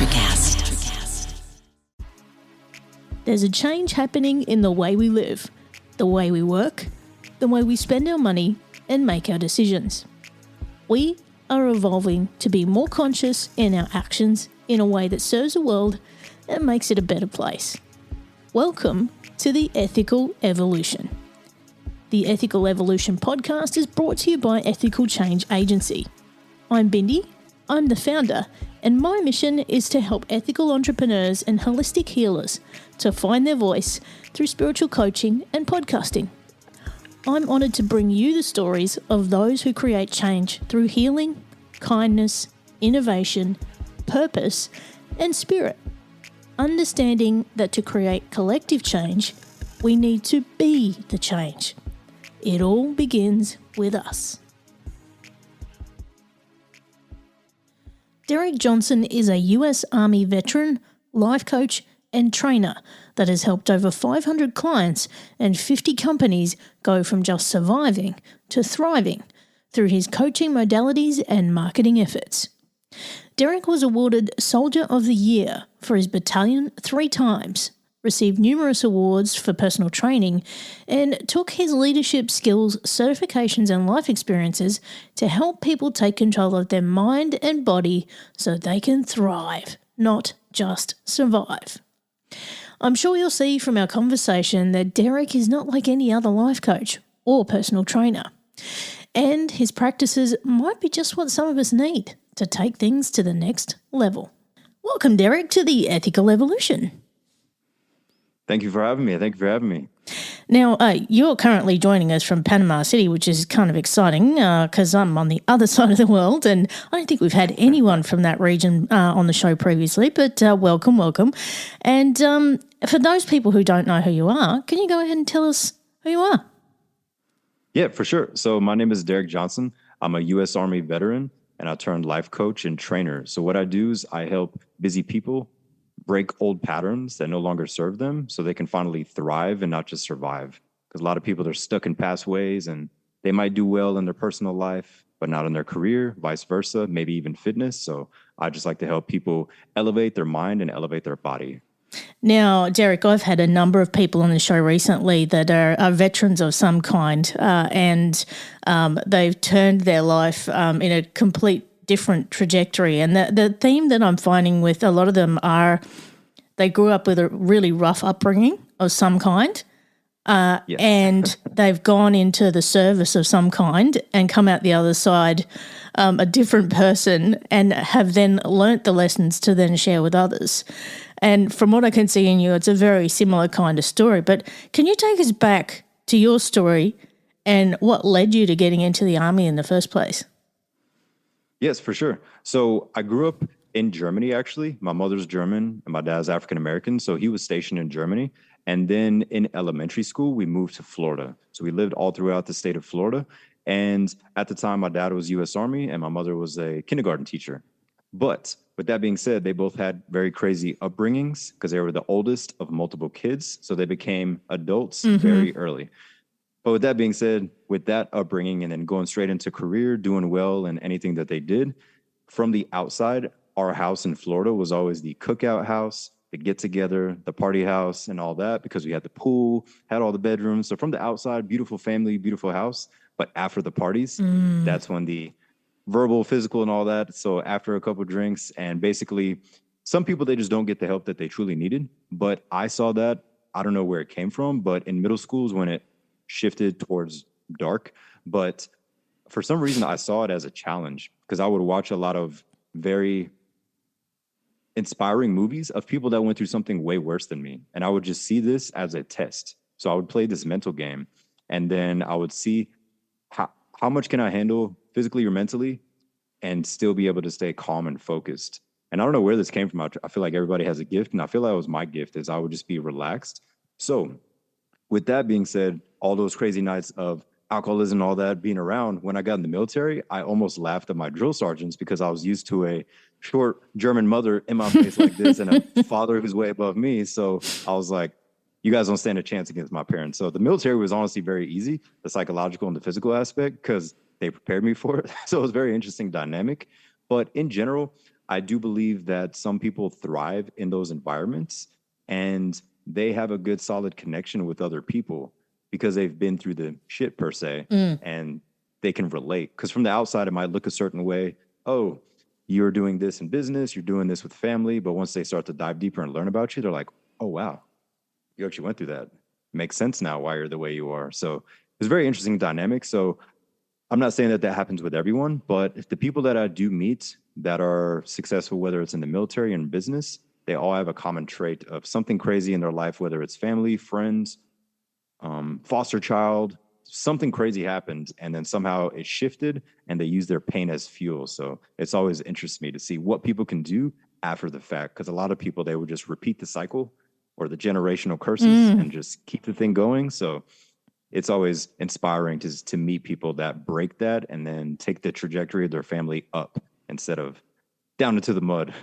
Electrocast. There's a change happening in the way we live, the way we work, the way we spend our money and make our decisions. We are evolving to be more conscious in our actions in a way that serves the world and makes it a better place. Welcome to the Ethical Evolution. The Ethical Evolution podcast is brought to you by Ethical Change Agency. I'm Bindi, I'm the founder, and my mission is to help ethical entrepreneurs and holistic healers to find their voice through spiritual coaching and podcasting. I'm honoured to bring you the stories of those who create change through healing, kindness, innovation, purpose, and spirit. Understanding that to create collective change, we need to be the change. It all begins with us. Derick Johnson is a US Army veteran, life coach, and trainer that has helped over 500 clients and 50 companies go from just surviving to thriving through his coaching modalities and marketing efforts. Derick was awarded Soldier of the Year for his battalion 3 times, received numerous awards for personal training, and took his leadership skills, certifications, and life experiences to help people take control of their mind and body so they can thrive, not just survive. I'm sure you'll see from our conversation that Derick is not like any other life coach or personal trainer, and his practices might be just what some of us need to take things to the next level. Welcome, Derick, to the Ethical Evolution. Thank you for having me. Now, you're currently joining us from Panama City, which is kind of exciting because I'm on the other side of the world, and I don't think we've had anyone from that region on the show previously, but welcome. And for those people who don't know who you are, can you go ahead and tell us who you are? Yeah, for sure. So my name is Derick Johnson. I'm a U.S. Army veteran, and I turned life coach and trainer. So what I do is I help busy people break old patterns that no longer serve them so they can finally thrive and not just survive. Because a lot of people are stuck in past ways and they might do well in their personal life, but not in their career, vice versa, maybe even fitness. So I just like to help people elevate their mind and elevate their body. Now, Derick, I've had a number of people on the show recently that are veterans of some kind, and they've turned their life in a complete different trajectory. And the theme that I'm finding with a lot of them are they grew up with a really rough upbringing of some kind, Yes. and they've gone into the service of some kind and come out the other side a different person and have then learnt the lessons to then share with others. And from what I can see in you, it's a very similar kind of story. But can you take us back to your story and what led you to getting into the Army in the first place? Yes, for sure. So I grew up in Germany, actually. My mother's German and my dad's African-American. So he was stationed in Germany. And then in elementary school, we moved to Florida. So we lived all throughout the state of Florida. And at the time, my dad was U.S. Army and my mother was a kindergarten teacher. But with that being said, they both had very crazy upbringings because they were the oldest of multiple kids. So they became adults very early. But with that being said, with that upbringing and then going straight into career, doing well in anything that they did, from the outside, our house in Florida was always the cookout house, the get-together, the party house, and all that because we had the pool, had all the bedrooms. So from the outside, beautiful family, beautiful house. But after the parties, that's when the verbal, physical, and all that. So after a couple of drinks, and basically some people, they just don't get the help that they truly needed. But I saw that. I don't know where it came from, but in middle schools when it shifted towards dark, but for some reason I saw it as a challenge because I would watch a lot of very inspiring movies of people that went through something way worse than me. And I would just see this as a test. So I would play this mental game and then I would see how much can I handle physically or mentally and still be able to stay calm and focused. And I don't know where this came from. I feel like everybody has a gift, and I feel like it was my gift is I would just be relaxed. So with that being said, all those crazy nights of alcoholism and all that being around, when I got in the military, I almost laughed at my drill sergeants because I was used to a short German mother in my face like this and a father who's way above me. So I was like, you guys don't stand a chance against my parents. So the military was honestly very easy, the psychological and the physical aspect, because they prepared me for it. So it was a very interesting dynamic. But in general, I do believe that some people thrive in those environments and they have a good solid connection with other people because they've been through the shit per se and they can relate. Because from the outside, it might look a certain way. Oh, you're doing this in business, you're doing this with family. But once they start to dive deeper and learn about you, they're like, oh, wow, you actually went through that. Makes sense now why you're the way you are. So it's very interesting dynamic. So I'm not saying that that happens with everyone, but if the people that I do meet that are successful, whether it's in the military and business, they all have a common trait of something crazy in their life, whether it's family, friends, foster child, something crazy happened, and then somehow it shifted and they use their pain as fuel. So it's always interests me to see what people can do after the fact, because a lot of people, they would just repeat the cycle or the generational curses and just keep the thing going. So it's always inspiring to meet people that break that and then take the trajectory of their family up instead of down into the mud.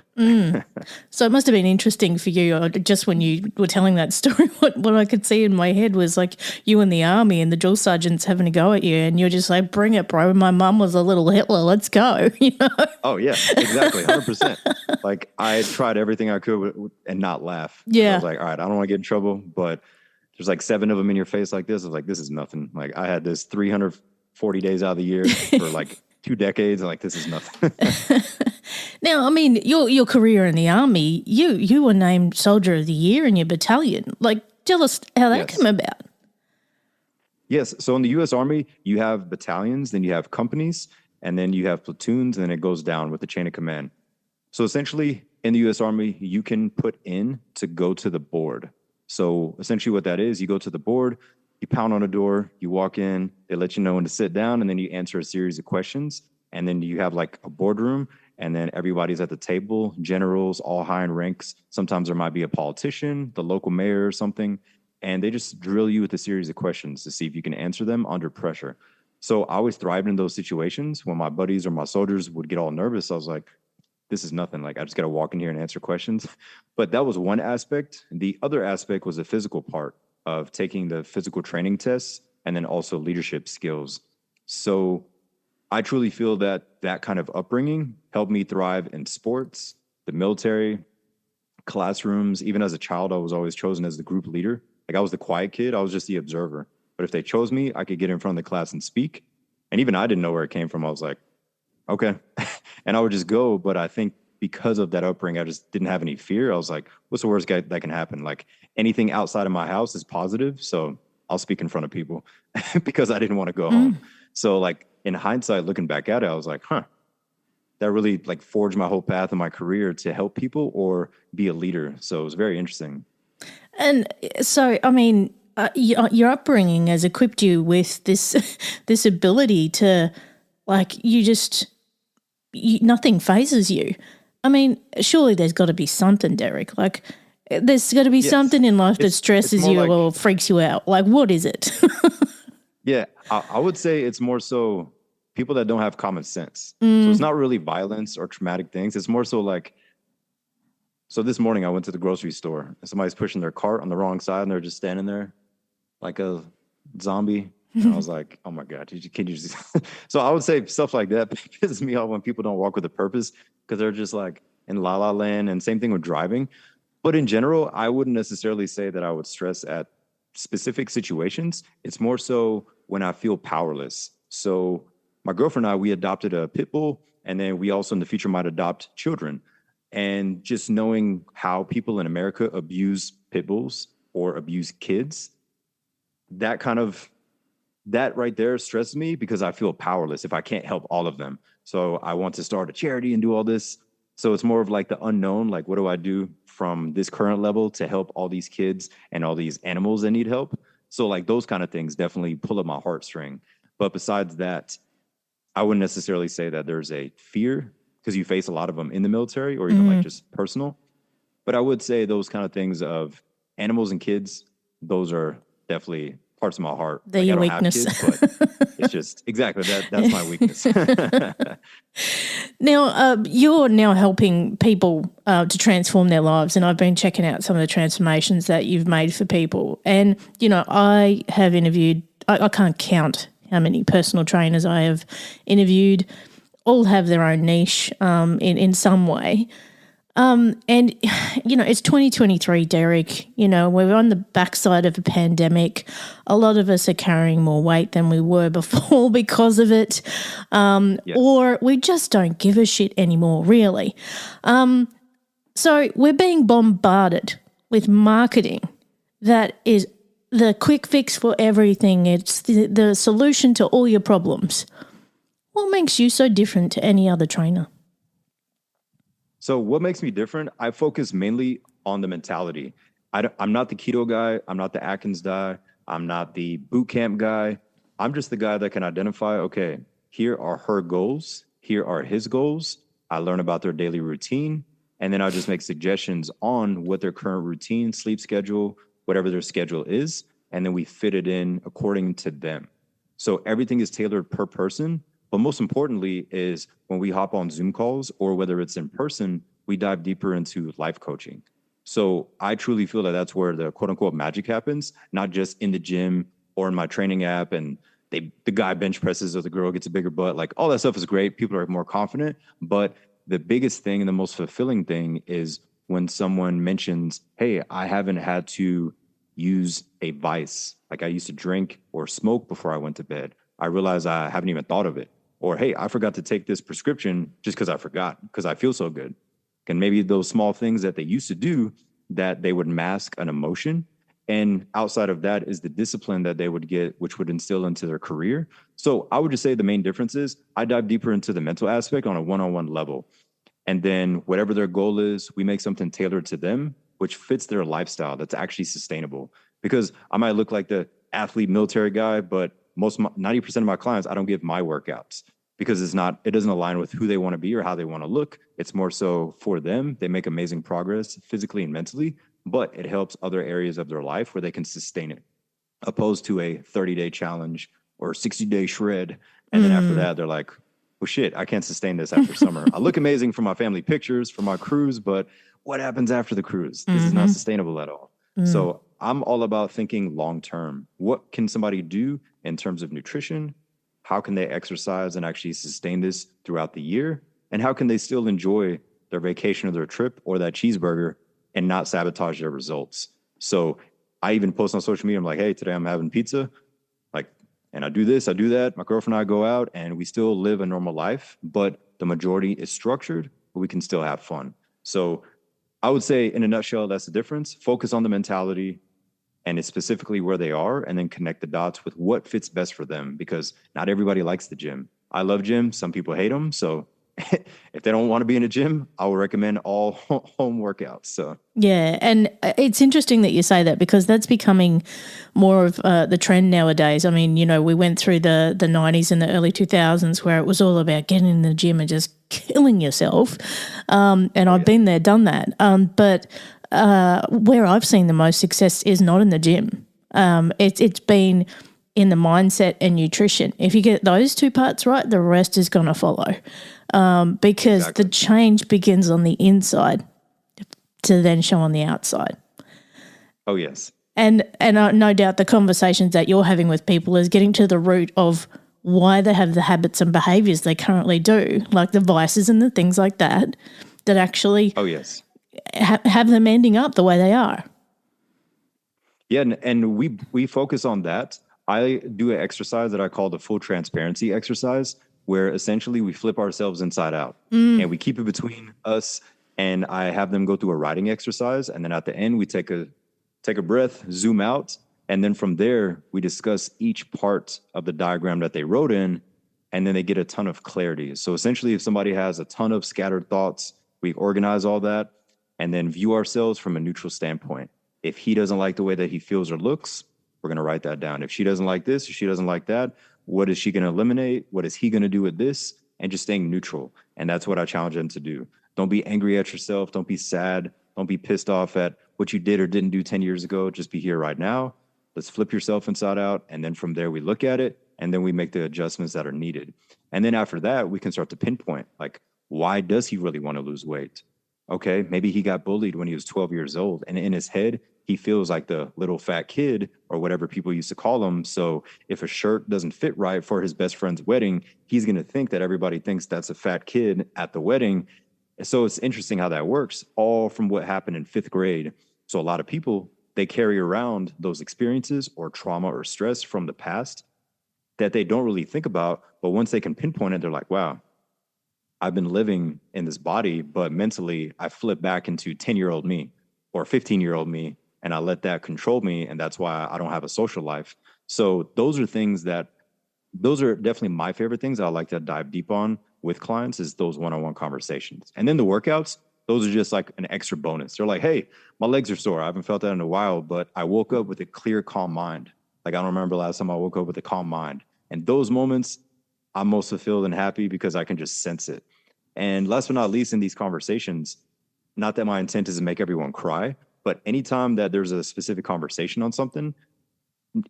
So it must have been interesting for you. Just when you were telling that story, what I could see in my head was like you in the army and the drill sergeants having a go at you, and you're just like, "Bring it, bro! My mum was a little Hitler. Let's go!" You know? Oh yeah, exactly, 100%. Like I tried everything I could and not laugh. Yeah. I was like, all right, I don't want to get in trouble, but there's like 7 of them in your face like this. I was like, this is nothing. Like I had this 340 days out of the year for like 2 decades. Like this is nothing. Now, I mean, your career in the army, you were named Soldier of the Year in your battalion. Like, tell us how that came about. Yes. So in the U.S. Army, you have battalions, then you have companies, and then you have platoons, and then it goes down with the chain of command. So essentially, in the U.S. Army, you can put in to go to the board. So essentially what that is, you go to the board, you pound on a door, you walk in, they let you know when to sit down, and then you answer a series of questions. And then you have like a boardroom, and then everybody's at the table, generals, all high in ranks. Sometimes there might be a politician, the local mayor or something, and they just drill you with a series of questions to see if you can answer them under pressure. So I always thrived in those situations. When my buddies or my soldiers would get all nervous, I was like, this is nothing. Like, I just got to walk in here and answer questions. But that was one aspect. The other aspect was the physical part of taking the physical training tests and then also leadership skills. So I truly feel that that kind of upbringing helped me thrive in sports, the military, classrooms. Even as a child, I was always chosen as the group leader. Like I was the quiet kid. I was just the observer. But if they chose me, I could get in front of the class and speak. And even I didn't know where it came from. I was like, okay. And I would just go. But I think because of that upbringing, I just didn't have any fear. I was like, what's the worst that can happen? Like anything outside of my house is positive. So I'll speak in front of people because I didn't want to go home. So like in hindsight, looking back at it, I was like, that really like forged my whole path in my career to help people or be a leader. So it was very interesting. And so, I mean, your upbringing has equipped you with this this ability to, like, nothing phases you. I mean, surely there's got to be something, Derick. Like, there's got to be something in life that stresses you or freaks you out. Like, what is it? Yeah, I would say it's more so people that don't have common sense. So it's not really violence or traumatic things. It's more so like, so this morning I went to the grocery store and somebody's pushing their cart on the wrong side and they're just standing there like a zombie. And I was like, oh my God, can you just... So I would say stuff like that pisses me off when people don't walk with a purpose because they're just like in la la land, and same thing with driving. But in general, I wouldn't necessarily say that I would stress at specific situations. It's more so when I feel powerless. So my girlfriend and I, we adopted a pit bull, and then we also in the future might adopt children. And just knowing how people in America abuse pit bulls or abuse kids, that right there stresses me because I feel powerless if I can't help all of them. So I want to start a charity and do all this. So it's more of like the unknown, like what do I do from this current level to help all these kids and all these animals that need help? So like those kind of things definitely pull at my heartstring. But besides that, I wouldn't necessarily say that there's a fear because you face a lot of them in the military or even like just personal. But I would say those kind of things of animals and kids, those are definitely parts of my heart. They're your weakness. Kids, but it's just exactly that's my weakness. Now, you're now helping people to transform their lives, and I've been checking out some of the transformations that you've made for people. And, you know, I have interviewed, I can't count how many personal trainers I have interviewed. all have their own niche in some way. And, it's 2023, Derek. We're on the backside of a pandemic. A lot of us are carrying more weight than we were before because of it. Yes. Or we just don't give a shit anymore, really. So we're being bombarded with marketing that is the quick fix for everything. It's the solution to all your problems. What makes you so different to any other trainer? So what makes me different? I focus mainly on the mentality. I'm not the keto guy. I'm not the Atkins guy. I'm not the boot camp guy. I'm just the guy that can identify, okay, here are her goals. Here are his goals. I learn about their daily routine. And then I'll just make suggestions on what their current routine, sleep schedule, whatever their schedule is. And then we fit it in according to them. So everything is tailored per person. But most importantly is when we hop on Zoom calls or whether it's in person, we dive deeper into life coaching. So I truly feel that that's where the quote unquote magic happens, not just in the gym or in my training app and the guy bench presses or the girl gets a bigger butt. Like all that stuff is great. People are more confident. But the biggest thing and the most fulfilling thing is when someone mentions, hey, I haven't had to use a vice. Like I used to drink or smoke before I went to bed. I realize I haven't even thought of it. Or, hey, I forgot to take this prescription just because I forgot, because I feel so good. And maybe those small things that they used to do that they would mask an emotion. And outside of that is the discipline that they would get, which would instill into their career. So I would just say the main difference is I dive deeper into the mental aspect on a one-on-one level. And then whatever their goal is, we make something tailored to them, which fits their lifestyle that's actually sustainable. Because I might look like the athlete military guy, but 90% of my clients, I don't give my workouts because it doesn't align with who they want to be or how they want to look. It's more so for them. They make amazing progress physically and mentally, but it helps other areas of their life where they can sustain it, opposed to a 30-day challenge or 60-day shred. And then after that, they're like, well, shit, I can't sustain this after summer. I look amazing for my family pictures, for my cruise, but what happens after the cruise? This is not sustainable at all. So I'm all about thinking long term. What can somebody do in terms of nutrition? How can they exercise and actually sustain this throughout the year? And how can they still enjoy their vacation or their trip or that cheeseburger and not sabotage their results? So I even post on social media, I'm like, hey, today I'm having pizza. Like, and I do this, I do that. My girlfriend and I go out and we still live a normal life, but the majority is structured, but we can still have fun. So I would say in a nutshell, that's the difference. Focus on the mentality and it's specifically where they are, and then connect the dots with what fits best for them, because not everybody likes the gym. I love gym. Some people hate them. So if they don't want to be in a gym, I would recommend all home workouts. So Yeah, and it's interesting that you say that because that's becoming more of the trend nowadays. I mean, we went through the 90s and the early 2000s where it was all about getting in the gym and just killing yourself. And I've been there, done that. But where I've seen the most success is not in the gym. It's been in the mindset and nutrition. If you get those two parts right, the rest is going to follow. Because the change begins on the inside to then show on the outside. Oh, yes. And no doubt the conversations that you're having with people is getting to the root of why they have the habits and behaviors they currently do, like the vices and the things like that, that actually have them ending up the way they are. Yeah, and we focus on that. I do an exercise that I call the full transparency exercise, where essentially we flip ourselves inside out and we keep it between us. And I have them go through a writing exercise. And then at the end, we take a breath, zoom out. And then from there, we discuss each part of the diagram that they wrote in. And then they get a ton of clarity. So essentially, if somebody has a ton of scattered thoughts, we organize all that and then view ourselves from a neutral standpoint. If he doesn't like the way that he feels or looks, we're going to write that down. If she doesn't like this or she doesn't like that, what is she going to eliminate? What is he going to do with this? And just staying neutral. And that's what I challenge them to do. Don't be angry at yourself. Don't be sad. Don't be pissed off at what you did or didn't do 10 years ago. Just be here right now. Let's flip yourself inside out. And then from there, we look at it and then we make the adjustments that are needed. And then after that, we can start to pinpoint, like, why does he really want to lose weight? Okay, maybe he got bullied when he was 12 years old. And in his head, he feels like the little fat kid or whatever people used to call him. So if a shirt doesn't fit right for his best friend's wedding, he's going to think that everybody thinks that's a fat kid at the wedding. So it's interesting how that works, all from what happened in fifth grade. So a lot of people, they carry around those experiences or trauma or stress from the past that they don't really think about. But once they can pinpoint it, they're like, wow, I've been living in this body, but mentally I flip back into 10-year-old me or 15-year-old me, and I let that control me. And that's why I don't have a social life. So those are definitely my favorite things I like to dive deep on with clients, is those one-on-one conversations. And then the workouts, those are just like an extra bonus. They're like, hey, my legs are sore. I haven't felt that in a while, but I woke up with a clear, calm mind. Like, I don't remember last time I woke up with a calm mind. And those moments, I'm most fulfilled and happy because I can just sense it. And last but not least, in these conversations, not that my intent is to make everyone cry, but anytime that there's a specific conversation on something,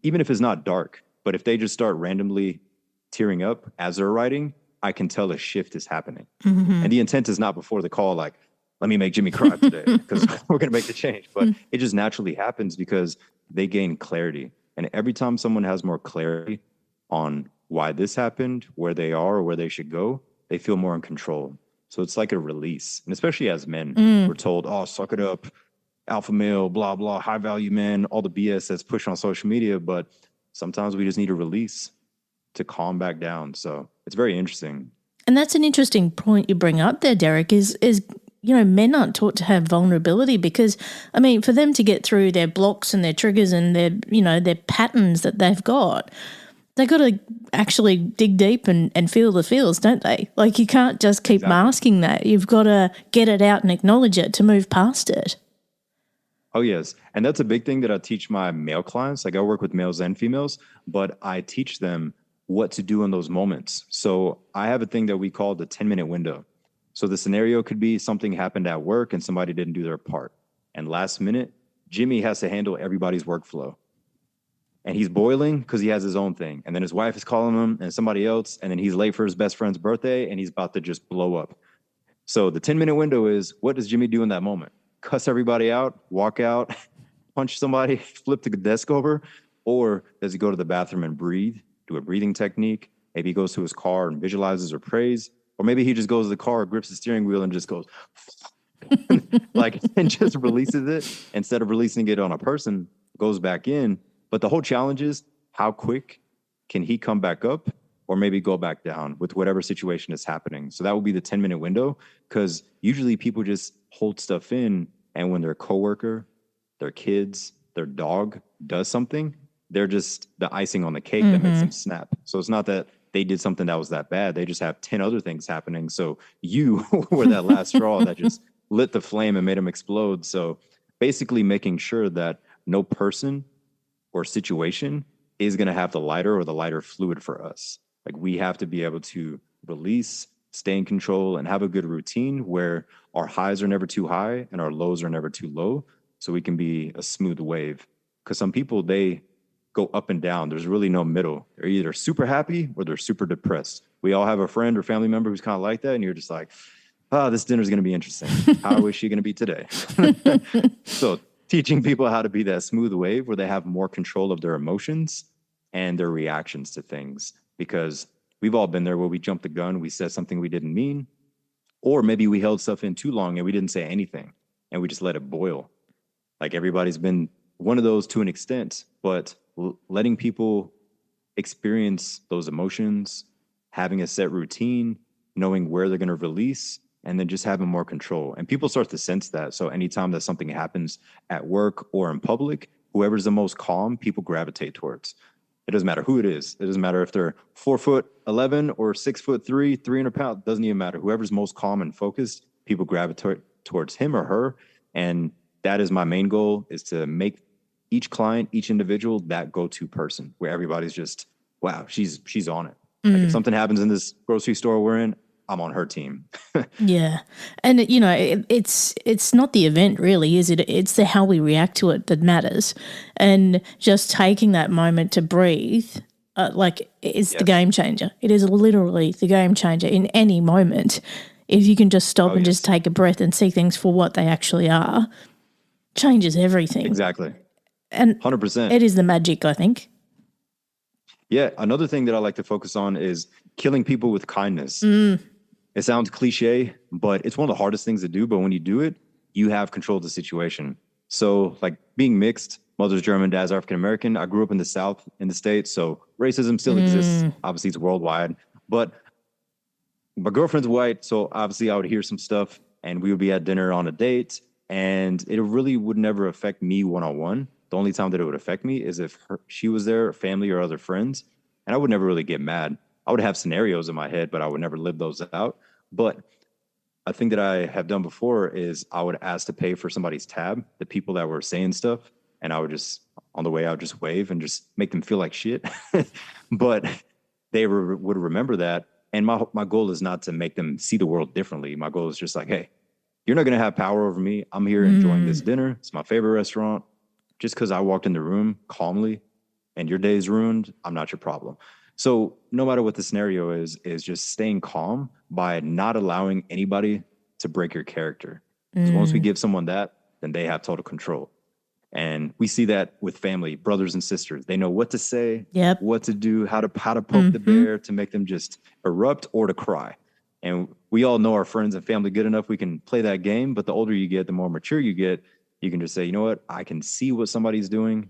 even if it's not dark, but if they just start randomly tearing up as they're writing, I can tell a shift is happening. Mm-hmm. And the intent is not before the call, like, let me make Jimmy cry today because we're going to make the change. But it just naturally happens because they gain clarity. And every time someone has more clarity on why this happened, where they are, or where they should go, they feel more in control. So it's like a release. And especially as men, we're told, oh, suck it up, alpha male, blah, blah, high value men, all the BS that's pushed on social media. But sometimes we just need a release to calm back down. So it's very interesting. And that's an interesting point you bring up there, Derick, is men aren't taught to have vulnerability because, I mean, for them to get through their blocks and their triggers and their patterns that they've got, they got to actually dig deep and feel the feels, don't they? Like, you can't just keep masking that. You've got to get it out and acknowledge it to move past it. Oh, yes. And that's a big thing that I teach my male clients. Like, I work with males and females, but I teach them what to do in those moments. So I have a thing that we call the 10-minute window. So the scenario could be something happened at work and somebody didn't do their part. And last minute, Jimmy has to handle everybody's workflow. And he's boiling because he has his own thing. And then his wife is calling him and somebody else. And then he's late for his best friend's birthday and he's about to just blow up. So the 10-minute window is, what does Jimmy do in that moment? Cuss everybody out, walk out, punch somebody, flip the desk over? Or does he go to the bathroom and breathe, do a breathing technique? Maybe he goes to his car and visualizes or prays. Or maybe he just goes to the car, grips the steering wheel and just goes and just releases it. Instead of releasing it on a person, goes back in. But the whole challenge is, how quick can he come back up or maybe go back down with whatever situation is happening? So that would be the 10-minute window, because usually people just hold stuff in. And when their coworker, their kids, their dog does something, they're just the icing on the cake that makes them snap. So it's not that they did something that was that bad. They just have 10 other things happening. So you were that last straw that just lit the flame and made them explode. So basically making sure that no person or situation is going to have the lighter or the lighter fluid for us. Like, we have to be able to release, stay in control, and have a good routine where our highs are never too high and our lows are never too low, so we can be a smooth wave. Because some people, they go up and down. There's really no middle. They're either super happy or they're super depressed. We all have a friend or family member who's kind of like that, and you're just like, this dinner's going to be interesting. How is she going to be today? So teaching people how to be that smooth wave where they have more control of their emotions and their reactions to things. Because we've all been there where we jumped the gun, we said something we didn't mean, or maybe we held stuff in too long and we didn't say anything and we just let it boil. Like, everybody's been one of those to an extent, but letting people experience those emotions, having a set routine, knowing where they're going to release, and then just having more control. And people start to sense that. So anytime that something happens at work or in public, whoever's the most calm, people gravitate towards. It doesn't matter who it is. It doesn't matter if they're 4'11" or 6'3", 300 pounds. Doesn't even matter. Whoever's most calm and focused, people gravitate towards him or her. And that is my main goal, is to make each client, each individual, that go-to person where everybody's just, wow, she's on it. Like, if something happens in this grocery store we're in, I'm on her team. Yeah. And, it's not the event really, is it? It's the how we react to it that matters. And just taking that moment to breathe, is the game changer. It is literally the game changer in any moment. If you can just stop and just take a breath and see things for what they actually are, changes everything. Exactly. And 100%. it is the magic, I think. Yeah. Another thing that I like to focus on is killing people with kindness. It sounds cliche, but it's one of the hardest things to do. But when you do it, you have control of the situation. So, like being mixed, mother's German, dad's African American. I grew up in the South in the States, so racism still exists. Obviously, it's worldwide. But my girlfriend's white, so obviously I would hear some stuff, and we would be at dinner on a date, and it really would never affect me one on one. The only time that it would affect me is if she was there, family or other friends, and I would never really get mad. I would have scenarios in my head, but I would never live those out. But a thing that I have done before is I would ask to pay for somebody's tab, the people that were saying stuff, and I would just, on the way, I would just wave and just make them feel like shit. But they would remember that. And my goal is not to make them see the world differently. My goal is just like, hey, you're not going to have power over me. I'm here enjoying this dinner. It's my favorite restaurant. Just because I walked in the room calmly and your day is ruined, I'm not your problem. So no matter what the scenario is just staying calm by not allowing anybody to break your character. Because once we give someone that, then they have total control. And we see that with family, brothers and sisters. They know what to say, what to do, how to poke the bear to make them just erupt or to cry. And we all know our friends and family good enough. We can play that game. But the older you get, the more mature you get, you can just say, you know what? I can see what somebody's doing.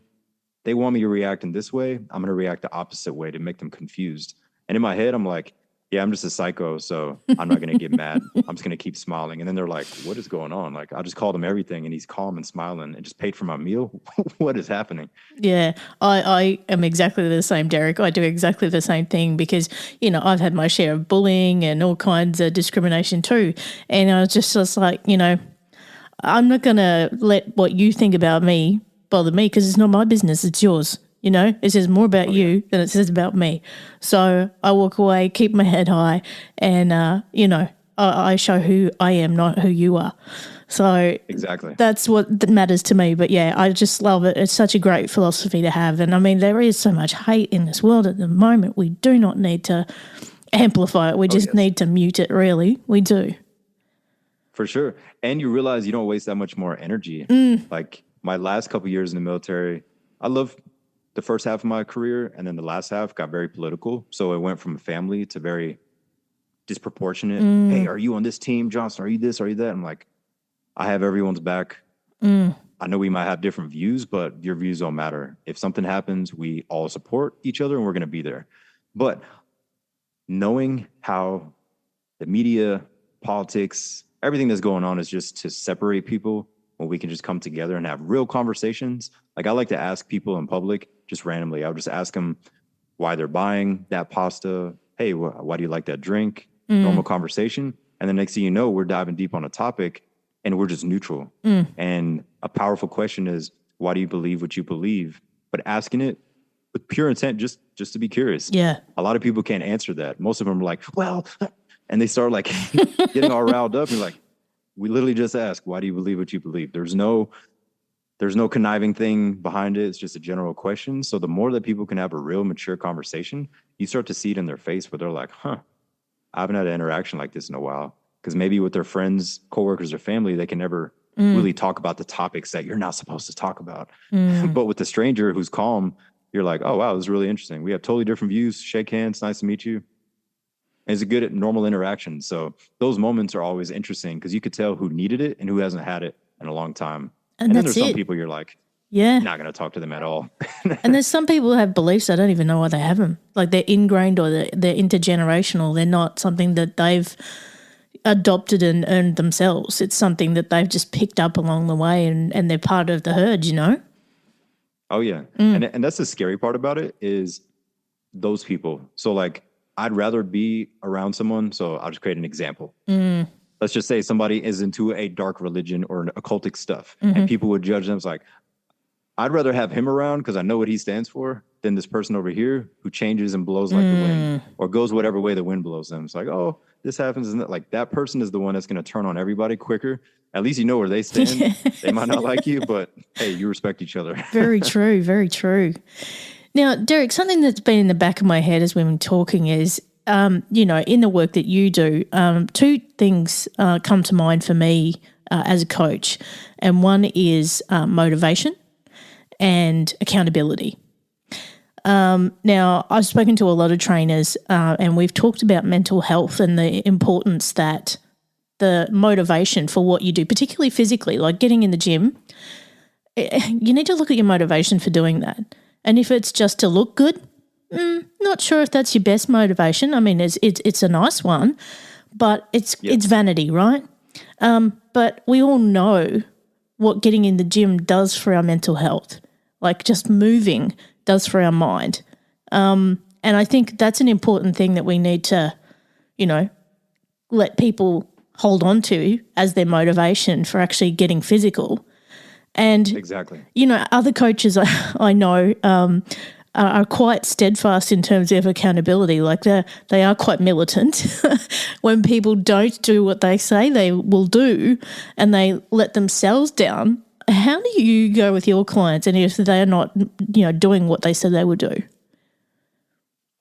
They want me to react in this way. I'm going to react the opposite way to make them confused. And in my head, I'm like, yeah, I'm just a psycho, so I'm not going to get mad. I'm just going to keep smiling. And then they're like, what is going on? Like, I just called him everything, and he's calm and smiling and just paid for my meal. What is happening? Yeah, I am exactly the same, Derek. I do exactly the same thing because, I've had my share of bullying and all kinds of discrimination too. And I was just like, I'm not going to let what you think about me bother me because it's not my business, it's yours. It says more about you than it says about me. So I walk away, keep my head high, and, I show who I am, not who you are. So exactly, that's what matters to me. But, yeah, I just love it. It's such a great philosophy to have. And, I mean, there is so much hate in this world at the moment. We do not need to amplify it. We just need to mute it, really. We do. For sure. And you realize you don't waste that much more energy. Like my last couple years in the military, I love the first half of my career, and then the last half got very political. So it went from family to very disproportionate. Hey, are you on this team, Johnson? Are you this? Are you that? I'm like, I have everyone's back. I know we might have different views, but your views don't matter. If something happens, we all support each other and we're going to be there. But knowing how the media, politics, everything that's going on is just to separate people when we can just come together and have real conversations. Like I like to ask people in public just randomly. I would just ask them why they're buying that pasta. Hey, why do you like that drink? Normal conversation. And the next thing you know, we're diving deep on a topic and we're just neutral. And a powerful question is, why do you believe what you believe? But asking it with pure intent, just to be curious. Yeah. A lot of people can't answer that. Most of them are like, well, and they start like getting all riled up. And like, we literally just ask, why do you believe what you believe? There's no conniving thing behind it. It's just a general question. So the more that people can have a real mature conversation, you start to see it in their face where they're like, I haven't had an interaction like this in a while. Because maybe with their friends, coworkers, or family, they can never really talk about the topics that you're not supposed to talk about. But with the stranger who's calm, you're like, oh, wow, this is really interesting. We have totally different views. Shake hands. Nice to meet you. And it's a good normal interaction. So those moments are always interesting because you could tell who needed it and who hasn't had it in a long time. And then there's some people you're like, not going to talk to them at all. And there's some people who have beliefs I don't even know why they have them. Like they're ingrained or they're intergenerational. They're not something that they've adopted and earned themselves. It's something that they've just picked up along the way and they're part of the herd, Oh, yeah. And that's the scary part about it is those people. So like I'd rather be around someone. So I'll just create an example. Let's just say somebody is into a dark religion or an occultic stuff and people would judge them. It's like, I'd rather have him around because I know what he stands for than this person over here who changes and blows like the wind or goes whatever way the wind blows them. It's like, oh, this happens. And like that person is the one that's going to turn on everybody quicker. At least you know where they stand. They might not like you, but hey, you respect each other. Very true. Very true. Now, Derick, something that's been in the back of my head as we've been talking is, in the work that you do, two things come to mind for me as a coach, and one is motivation and accountability. Now, I've spoken to a lot of trainers and we've talked about mental health and the importance that the motivation for what you do, particularly physically, like getting in the gym, you need to look at your motivation for doing that. And if it's just to look good, not sure if that's your best motivation. I mean, it's a nice one, but it's vanity, right? But we all know what getting in the gym does for our mental health, like just moving does for our mind. And I think that's an important thing that we need to, let people hold on to as their motivation for actually getting physical. And, Exactly. Other coaches I know are quite steadfast in terms of accountability. Like they are quite militant. When people don't do what they say they will do and they let themselves down, how do you go with your clients and if they are not, doing what they said they would do?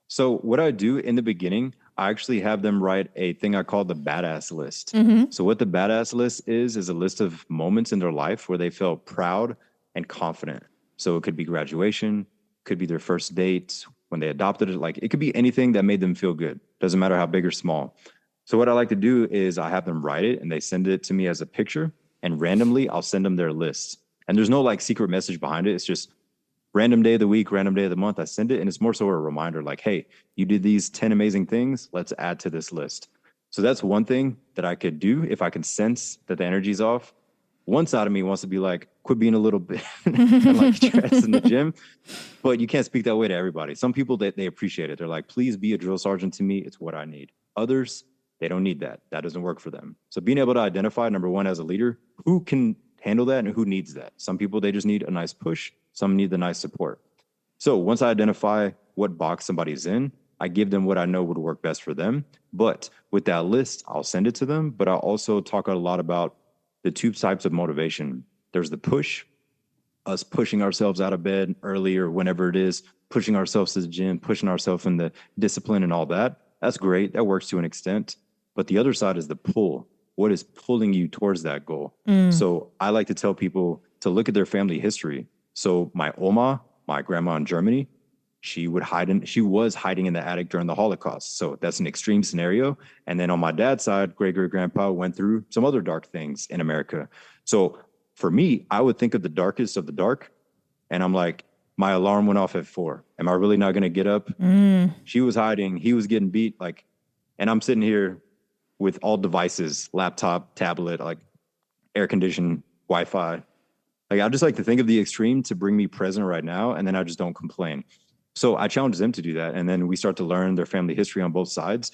So what I do in the beginning, I actually have them write a thing I call the badass list. So what the badass list is a list of moments in their life where they felt proud and confident. So it could be graduation, could be their first date, when they adopted it. Like it could be anything that made them feel good. Doesn't matter how big or small. So what I like to do is I have them write it and they send it to me as a picture, and randomly I'll send them their list. And there's no like secret message behind it. It's just random day of the week, random day of the month. I send it and it's more so a reminder like, hey, you did these 10 amazing things. Let's add to this list. So that's one thing that I could do if I can sense that the energy's off. One side of me wants to be like, quit being a little bit and like stress in the gym, but you can't speak that way to everybody. Some people that they appreciate it. They're like, please be a drill sergeant to me. It's what I need. Others, they don't need that. That doesn't work for them. So being able to identify, number one, as a leader, who can handle that and who needs that. Some people, they just need a nice push. Some need the nice support. So once I identify what box somebody's in, I give them what I know would work best for them. But with that list, I'll send it to them. But I'll also talk a lot about the two types of motivation. There's the push, us pushing ourselves out of bed early or whenever it is, pushing ourselves to the gym, pushing ourselves in the discipline and all that. That's great. That works to an extent. But the other side is the pull. What is pulling you towards that goal? So I like to tell people to look at their family history. So my Oma, my grandma in Germany, she was hiding in the attic during the Holocaust. So that's an extreme scenario. And then on my dad's side, great-great-grandpa went through some other dark things in America. So for me, I would think of the darkest of the dark. And I'm like, my alarm went off at 4. Am I really not going to get up? She was hiding. He was getting beat. And I'm sitting here with all devices, laptop, tablet, like air conditioned, Wi-Fi. Like I just like to think of the extreme to bring me present right now. And then I just don't complain. So I challenge them to do that. And then we start to learn their family history on both sides.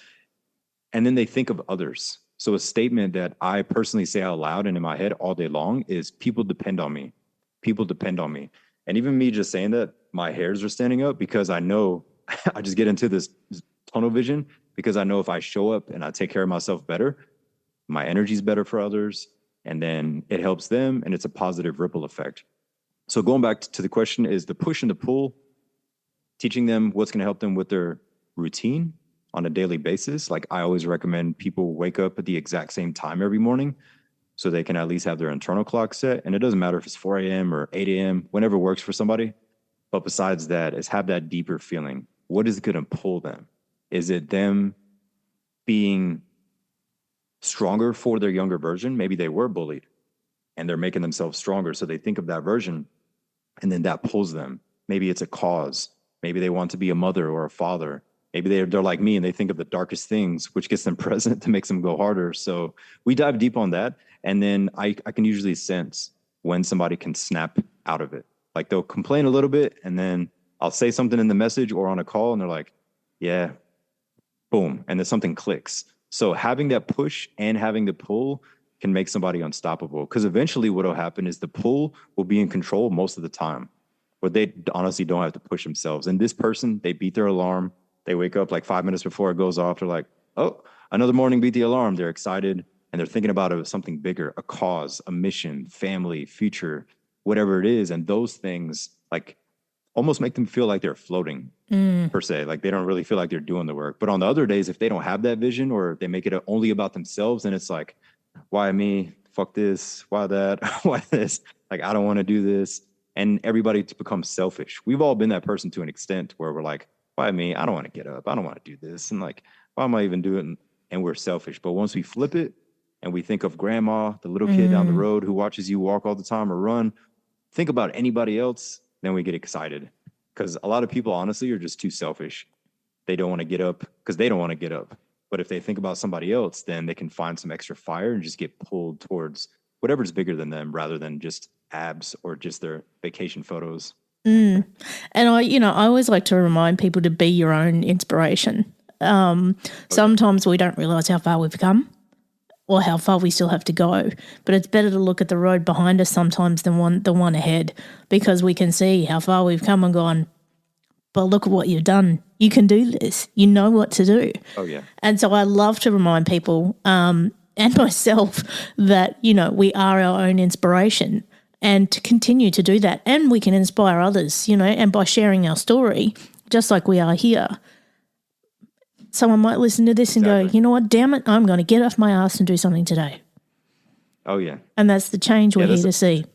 And then they think of others. So a statement that I personally say out loud and in my head all day long is people depend on me. People depend on me. And even me just saying that, my hairs are standing up because I know I just get into this tunnel vision because I know if I show up and I take care of myself better, my energy is better for others. And then it helps them and it's a positive ripple effect. So going back to the question is the push and the pull, teaching them what's going to help them with their routine on a daily basis. Like I always recommend people wake up at the exact same time every morning so they can at least have their internal clock set. And it doesn't matter if it's 4 a.m. or 8 a.m., whenever works for somebody. But besides that, is have that deeper feeling. What is going to pull them? Is it them being stronger for their younger version? Maybe they were bullied and they're making themselves stronger. So they think of that version and then that pulls them. Maybe it's a cause. Maybe they want to be a mother or a father. Maybe they're like me and they think of the darkest things, which gets them present to makes them go harder. So we dive deep on that. And then I can usually sense when somebody can snap out of it. Like they'll complain a little bit and then I'll say something in the message or on a call and they're like, yeah, boom. And then something clicks. So having that push and having the pull can make somebody unstoppable. Because eventually what will happen is the pull will be in control most of the time, but they honestly don't have to push themselves. And this person, they beat their alarm. They wake up like 5 minutes before it goes off. They're like, oh, another morning beat the alarm. They're excited and they're thinking about it as something bigger, a cause, a mission, family, future, whatever it is. And those things like almost make them feel like they're floating per se. Like they don't really feel like they're doing the work. But on the other days, if they don't have that vision or they make it only about themselves, then it's like, why me? fuck this, why that, why this? Like, I don't want to do this. And everybody becomes selfish. We've all been that person to an extent where we're like, why me? I don't want to get up. I don't want to do this. And like, why am I even doing it? And we're selfish. But once we flip it and we think of grandma, the little kid down the road who watches you walk all the time or run, think about anybody else, then we get excited. Because a lot of people, honestly, are just too selfish. They don't want to get up because they don't want to get up. But if they think about somebody else, then they can find some extra fire and just get pulled towards whatever's bigger than them rather than just abs or just their vacation photos. And I always like to remind people to be your own inspiration. Sometimes we don't realize how far we've come or how far we still have to go, but it's better to look at the road behind us sometimes than the one ahead, because we can see how far we've come and gone, but look at what you've done. You can do this. You know what to do. Oh, yeah. And so I love to remind people and myself that, we are our own inspiration, and to continue to do that. And we can inspire others, and by sharing our story, just like we are here, someone might listen to this and go, you know what, damn it, I'm going to get off my ass and do something today. Oh, yeah. And that's the change we're here to see.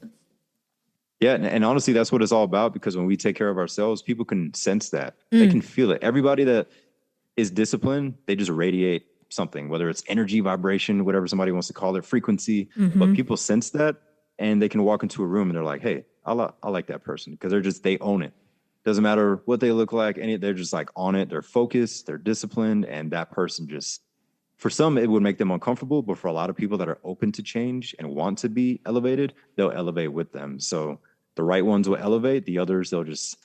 Yeah, and honestly, that's what it's all about, because when we take care of ourselves, people can sense that. They can feel it. Everybody that is disciplined, they just radiate something, whether it's energy, vibration, whatever somebody wants to call it, frequency. But people sense that, and they can walk into a room and they're like, hey, I like that person, because they own it. Doesn't matter what they look like, they're just like on it. They're focused, they're disciplined, and that person just, for some, it would make them uncomfortable, but for a lot of people that are open to change and want to be elevated, they'll elevate with them. So the right ones will elevate, the others, they'll just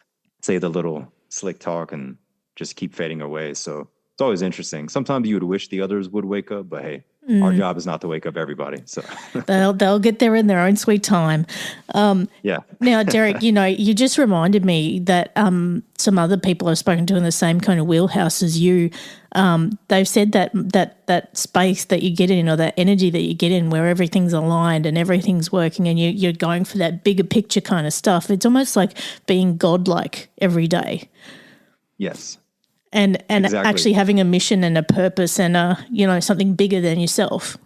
say the little slick talk and just keep fading away. So it's always interesting. Sometimes you would wish the others would wake up, but hey, our job is not to wake up everybody. So they'll get there in their own sweet time. Yeah. Now, Derick, you just reminded me that some other people I've spoken to in the same kind of wheelhouse as you, they've said that space that you get in, or that energy that you get in, where everything's aligned and everything's working, and you're going for that bigger picture kind of stuff. It's almost like being godlike every day. Yes. And Exactly. actually having a mission and a purpose and something bigger than yourself.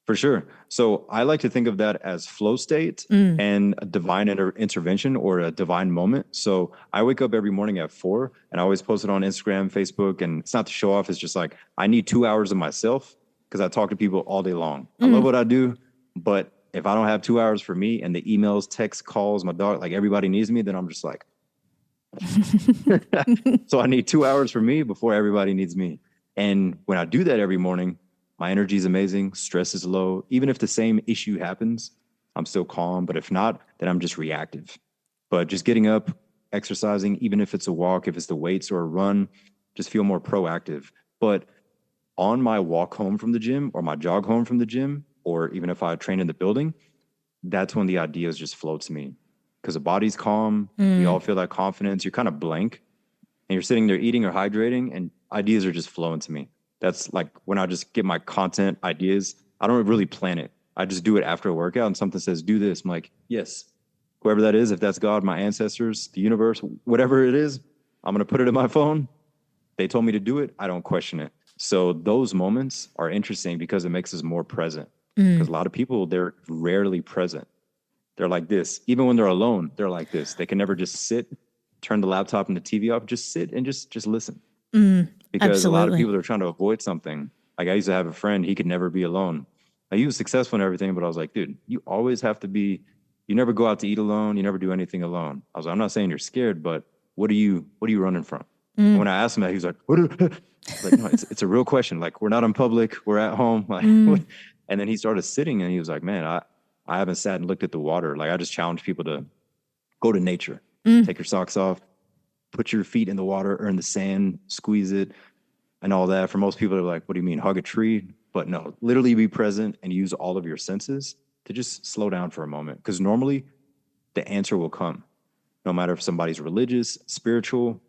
For sure. So I like to think of that as flow state and a divine intervention or a divine moment. So I wake up every morning at 4, and I always post it on Instagram, Facebook, and it's not to show off. It's just like, I need 2 hours of myself, because I talk to people all day long. I love what I do, but if I don't have 2 hours for me, and the emails, texts, calls, my dog, like everybody needs me, then I'm just like, so I need 2 hours for me before everybody needs me. And when I do that every morning, my energy is amazing. Stress is low. Even if the same issue happens, I'm still calm. But if not, then I'm just reactive. But just getting up, exercising, even if it's a walk, if it's the weights or a run, just feel more proactive. But on my walk home from the gym, or my jog home from the gym, or even if I train in the building, that's when the ideas just flow to me, because the body's calm. We all feel that confidence. You're kind of blank, and you're sitting there eating or hydrating, and ideas are just flowing to me. That's like when I just get my content ideas. I don't really plan it. I just do it after a workout, and something says, do this. I'm like, yes, whoever that is, if that's God, my ancestors, the universe, whatever it is, I'm going to put it in my phone. They told me to do it. I don't question it. So those moments are interesting because it makes us more present. Because a lot of people, they're rarely present. They're like this. Even when they're alone, they're like this. They can never just sit, turn the laptop and the TV off, just sit and just listen. Because Absolutely. a lot of people are trying to avoid something. Like, I used to have a friend, he could never be alone. Like, he was successful and everything, but I was like, dude, you always have to be, you never go out to eat alone. You never do anything alone. I was like, I'm not saying you're scared, but what are you running from? And when I asked him that, he was like, what like, no, it's a real question. Like, we're not in public, we're at home. Like, and then he started sitting, and he was like, man, I haven't sat and looked at the water. Like, I just challenge people to go to nature, take your socks off, put your feet in the water or in the sand, squeeze it, and all that. For most people, they're like, what do you mean, hug a tree? But no, literally be present and use all of your senses to just slow down for a moment. Because normally the answer will come, no matter if somebody's religious, spiritual,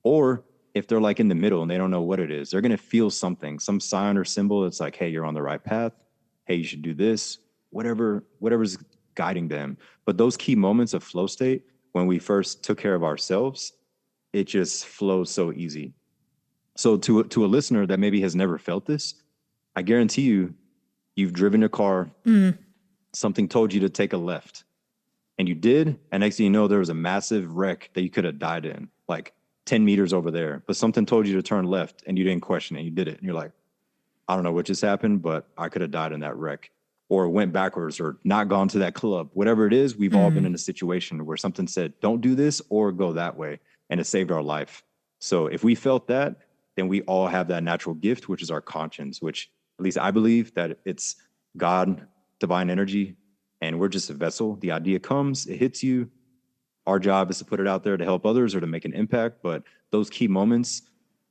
or if they're like in the middle and they don't know what it is. They're going to feel something, some sign or symbol that's like, hey, you're on the right path. Hey, you should do this, whatever's guiding them. But those key moments of flow state, when we first took care of ourselves, it just flows so easy. So to a listener that maybe has never felt this, I guarantee you, You've driven a car. Something told you to take a left. And you did. And next thing you know, there was a massive wreck that you could have died in, like 10 meters over there. But something told you to turn left and you didn't question it. You did it. And you're like, I don't know what just happened, but I could have died in that wreck, or went backwards, or not gone to that club. Whatever it is, we've all been in a situation where something said, don't do this or go that way. And it saved our life. So if we felt that, then we all have that natural gift, which is our conscience, which at least I believe that it's God, divine energy, and we're just a vessel. The idea comes, it hits you. Our job is to put it out there to help others or to make an impact. But those key moments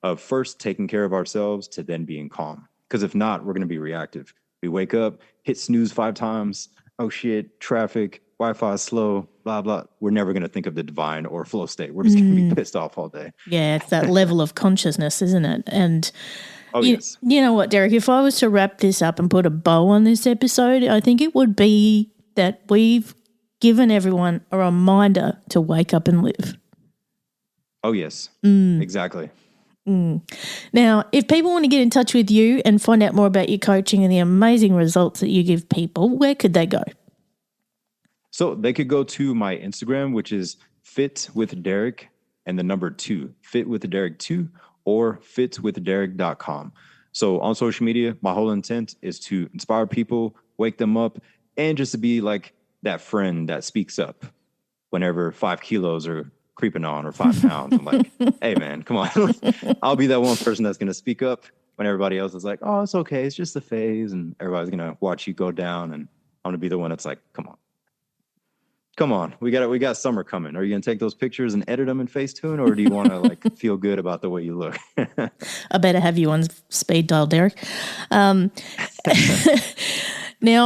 of first taking care of ourselves to then being calm. Because if not, we're going to be reactive. We wake up, hit snooze 5 times. Oh shit, traffic, Wi-Fi is slow, blah, blah. We're never going to think of the divine or flow state. We're just going to be pissed off all day. Yeah, it's that level of consciousness, isn't it? And yes. You know what, Derick, if I was to wrap this up and put a bow on this episode, I think it would be that we've given everyone a reminder to wake up and live. Oh, yes. Exactly. Now, if people want to get in touch with you and find out more about your coaching and the amazing results that you give people, where could they go? So they could go to my Instagram, which is Fit with Derick and the number 2, Fit with Derick 2, or fitwithderrick.com. So on social media, my whole intent is to inspire people, wake them up, and just to be like that friend that speaks up whenever 5 kilos are creeping on, or 5 pounds. I'm like, hey man, come on. I'll be that one person that's going to speak up when everybody else is like, oh, it's okay. It's just a phase. And everybody's going to watch you go down. And I'm going to be the one that's like, come on. We got summer coming. Are you going to take those pictures and edit them in Facetune, or do you want to like feel good about the way you look? I better have you on speed dial, Derick. Now,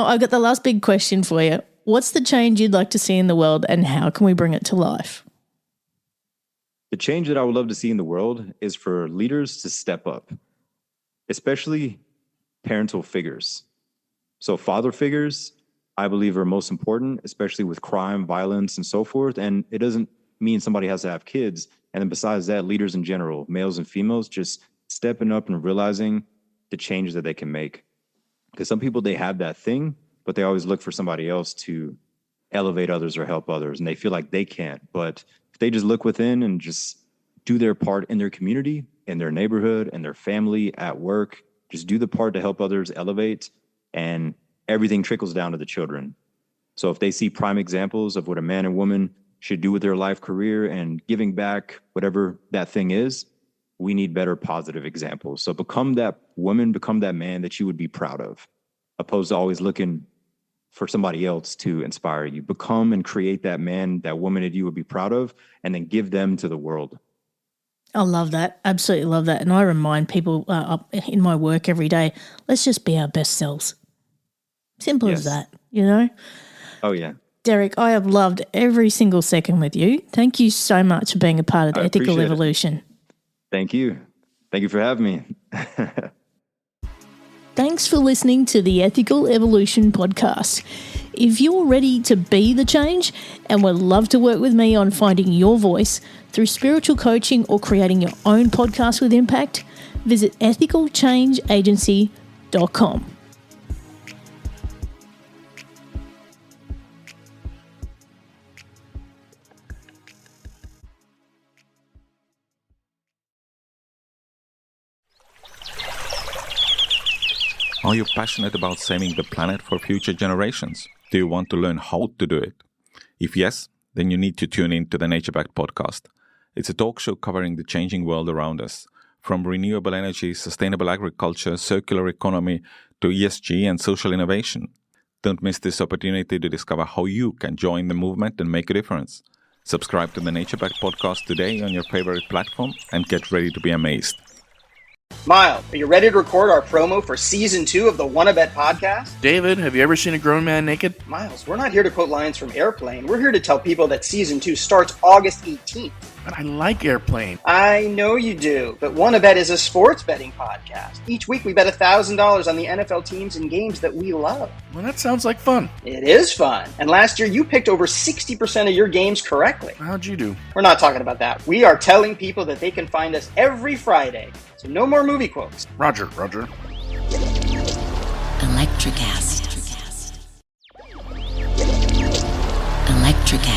I've got the last big question for you. What's the change you'd like to see in the world, and how can we bring it to life? The change that I would love to see in the world is for leaders to step up, especially parental figures. So father figures, I believe, are most important, especially with crime, violence, and so forth. And it doesn't mean somebody has to have kids. And then besides that, leaders in general, males and females, just stepping up and realizing the change that they can make. Because some people, they have that thing, but they always look for somebody else to elevate others or help others, and they feel like they can't. But if they just look within and just do their part in their community, in their neighborhood, in their family, at work, just do the part to help others elevate, and everything trickles down to the children. So if they see prime examples of what a man and woman should do with their life, career, and giving back, whatever that thing is, we need better positive examples. So become that woman, become that man that you would be proud of, opposed to always looking for somebody else to inspire you. Become and create that man, that woman that you would be proud of, and then give them to the world. I love that. Absolutely love that. And I remind people in my work every day, let's just be our best selves. Simple as that, you know? Oh, yeah. Derick, I have loved every single second with you. Thank you so much for being a part of the Ethical Evolution. Thank you. Thank you for having me. Thanks for listening to the Ethical Evolution podcast. If you're ready to be the change and would love to work with me on finding your voice through spiritual coaching or creating your own podcast with impact, visit ethicalchangeagency.com. Are you passionate about saving the planet for future generations? Do you want to learn how to do it? If yes, then you need to tune in to the Nature Backed podcast. It's a talk show covering the changing world around us, from renewable energy, sustainable agriculture, circular economy, to ESG and social innovation. Don't miss this opportunity to discover how you can join the movement and make a difference. Subscribe to the Nature Backed podcast today on your favorite platform and get ready to be amazed. Miles, are you ready to record our promo for Season 2 of the Wanna Bet podcast? David, have you ever seen a grown man naked? Miles, we're not here to quote lines from Airplane. We're here to tell people that Season 2 starts August 18th. But I like Airplane. I know you do, but Wanna Bet is a sports betting podcast. Each week we bet $1,000 on the NFL teams and games that we love. Well, that sounds like fun. It is fun. And last year you picked over 60% of your games correctly. How'd you do? We're not talking about that. We are telling people that they can find us every Friday. So no more movie quotes. Roger. Electric. Electricast. Electricast.